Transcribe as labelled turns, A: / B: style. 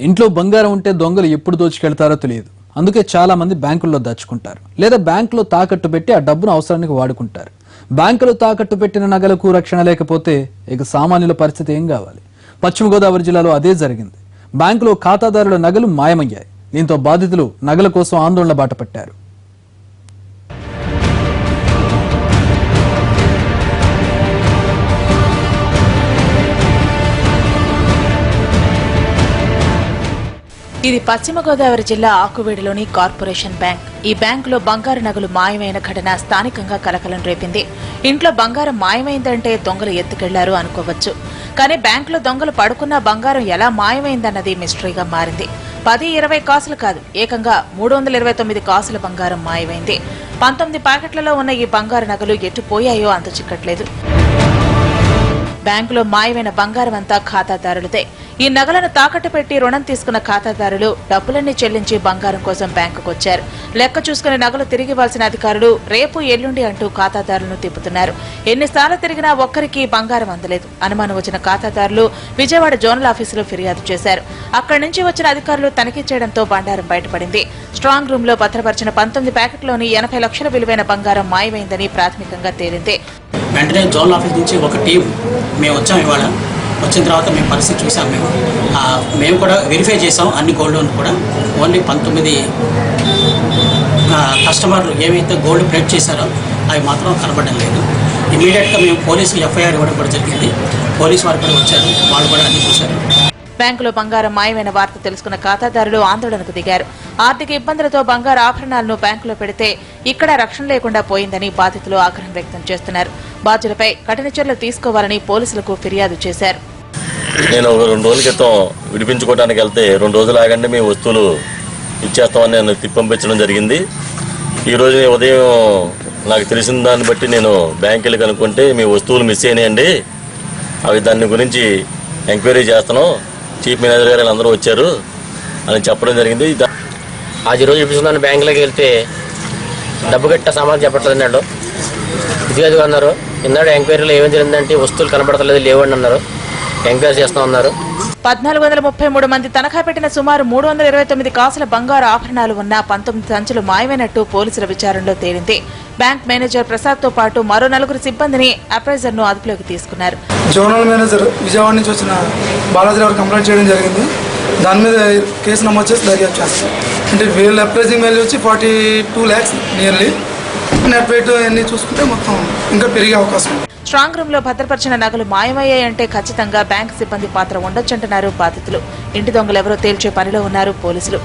A: ఇంట్లో బంగారం ఉంటే దొంగలు ఎప్పుడు దోచుకెళ్తారో తెలియదు. అందుకే చాలా మంది బ్యాంకుల్లో దాచుకుంటారు, లేదా బ్యాంకులో తాకట్టు పెట్టి ఆ డబ్బును అవసరానికి వాడుకుంటారు. బ్యాంకులో తాకట్టు పెట్టిన నగలకు రక్షణ లేకపోతే ఇక సామాన్యుల పరిస్థితి ఏం కావాలి? పశ్చిమ గోదావరి జిల్లాలో అదే జరిగింది. బ్యాంకులో ఖాతాదారుల నగలు మాయమయ్యాయి. దీంతో బాధితులు నగల కోసం ఆందోళన బాట పట్టారు.
B: ఇది పశ్చిమ గోదావరి జిల్లా ఆకువేడిలోని కార్పొరేషన్ బ్యాంక్. ఈ బ్యాంకులో బంగారు నగలు మాయమైన ఘటన స్థానికంగా కలకలం రేపింది. ఇంట్లో బంగారం మాయమైందంటే దొంగలు ఎత్తుకెళ్లారు అనుకోవచ్చు. కానీ బ్యాంకులో దొంగలు పడుకున్న బంగారం ఎలా మాయమైందన్నది మిస్టరీగా మారింది. 10-20 కాసులు కాదు, ఏకంగా 329 కాసుల బంగారం మాయమైంది. 19 ప్యాకెట్లలో ఉన్న ఈ బంగారు నగలు ఎటు పోయాయో అంత చిక్కట్లేదు. బ్యాంకులో మాయమైన బంగారం అంతా ఖాతాదారులదే. ఈ నగలను తాకట్టు పెట్టి రుణం తీసుకున్న ఖాతాదారులు డబ్బులన్నీ చెల్లించి బంగారం కోసం బ్యాంకుకు వచ్చారు. లెక్క చూసుకుని నగలు తిరిగి ఇవ్వాల్సిన అధికారులు రేపు ఎల్లుండి అంటూ ఖాతాదారులను తిప్పుతున్నారు. ఎన్నిసార్లు తిరిగినా ఒక్కరికి బంగారం అందలేదు. అనుమానం వచ్చిన ఖాతాదారులు విజయవాడ జోనల్ ఆఫీసులో ఫిర్యాదు చేశారు. అక్కడి నుంచి వచ్చిన అధికారులు తనిఖీ చేయడంతో బండారం బయటపడింది. స్ట్రాంగ్ రూమ్ లో భద్రపరిచిన 19 ప్యాకెట్లోని 80 లక్షల విలువైన బంగారం మాయమైందని ప్రాథమికంగా తేలింది.
C: వెంటనే జోనల్ ఆఫీస్ నుంచి ఒక టీం మేము వచ్చాం. ఇవాళ వచ్చిన తర్వాత మేము పరిస్థితి చూసాం. మేము కూడా వెరిఫై చేసాం అన్ని గోల్డ్ లోన్ కూడా. ఓన్లీ 19 కస్టమర్లు ఏవైతే గోల్డ్ ప్లేట్ చేశారో అవి మాత్రం కనబడడం లేదు. ఇమీడియట్గా మేము పోలీసులు ఎఫ్ఐఆర్ ఇవ్వడం కూడా జరిగింది. పోలీసు వారు కూడా వచ్చారు, వాళ్ళు కూడా అన్ని చూశారు.
B: బ్యాంకులో బంగారం మాయమైన వార్త తెలుసుకున్న ఖాతాదారులు ఆందోళనకు దిగారు. ఆర్థిక ఇబ్బందులతో బంగారు ఆభరణాలను బ్యాంకులో పెడితే ఇక్కడ రక్షణ లేకుండా పోయిందని బాధితులు ఆగ్రహం వ్యక్తం చేస్తున్నారు. బాధ్యులపై కఠిన చర్యలు తీసుకోవాలని పోలీసులకు ఫిర్యాదు చేశారు.
D: నేను 2 రోజుల క్రితం విడిపించుకోవడానికి వెళ్తే 2 రోజులు ఆగండి మీ వస్తువులు ఇచ్చేస్తామని నేను తిప్పంపించడం జరిగింది. ఈరోజు ఉదయం నాకు తెలిసిన దాన్ని బట్టి నేను బ్యాంక్ వెళ్ళి కనుక్కుంటే మీ వస్తువులు మిస్ అయినాయండి, అవి దాని గురించి ఎంక్వైరీ చేస్తాను, చీఫ్ మేనేజర్ గారు అందరూ వచ్చారు అని చెప్పడం జరిగింది.
E: అది రోజు చూపిస్తున్నాను. బ్యాంకులోకి వెళ్తే డబ్బు కట్ట సామాన్లు చెప్పట్లేదన్నాడు. ఇదిగో అన్నారు. ఇన్నాడు ఎంక్వైరీలో ఏమేం జరిగిందంటే వస్తువులు కనబడతలేదు, లేవండి అన్నారు. ఎంక్వైరీ చేస్తామన్నారు.
B: 1433 మంది తనఖా పెట్టిన సుమారు 329 కాసుల బంగారు ఆభరణాలు ఉన్న 19 సంచులు మాయమైనట్టు పోలీసుల విచారణలో తేలింది. బ్యాంక్ మేనేజర్ ప్రసాద్ తో పాటు మరో 4 సిబ్బందిని అప్రైజర్ ను అదుపులోకి తీసుకున్నారు.
F: జోనల్ మేనేజర్ విజయవాడ నుంచి వచ్చిన బాలాజీ గారు కంప్లైంట్ చేయడం జరిగింది. దాని మీద కేసు నమోదు చేసి దర్యాప్తు చేస్తాం. అంటే వీళ్ళ అప్రైజింగ్ వాల్యూ వచ్చి 42 lakhs నియర్లీ. నెట్ వెయిట్ అన్ని చూసుకుంటే మొత్తం ఇంకా పెరిగే అవకాశం ఉంది.
B: స్ట్రాంగ్ రూమ్ లో భద్రపరిచిన నగలు మాయమయ్యాయంటే ఖచ్చితంగా బ్యాంక్ సిబ్బంది పాత్ర ఉండొచ్చంటున్నారు బాధితులు. ఇంటి దొంగలెవరో తేల్చే పనిలో ఉన్నారు పోలీసులు.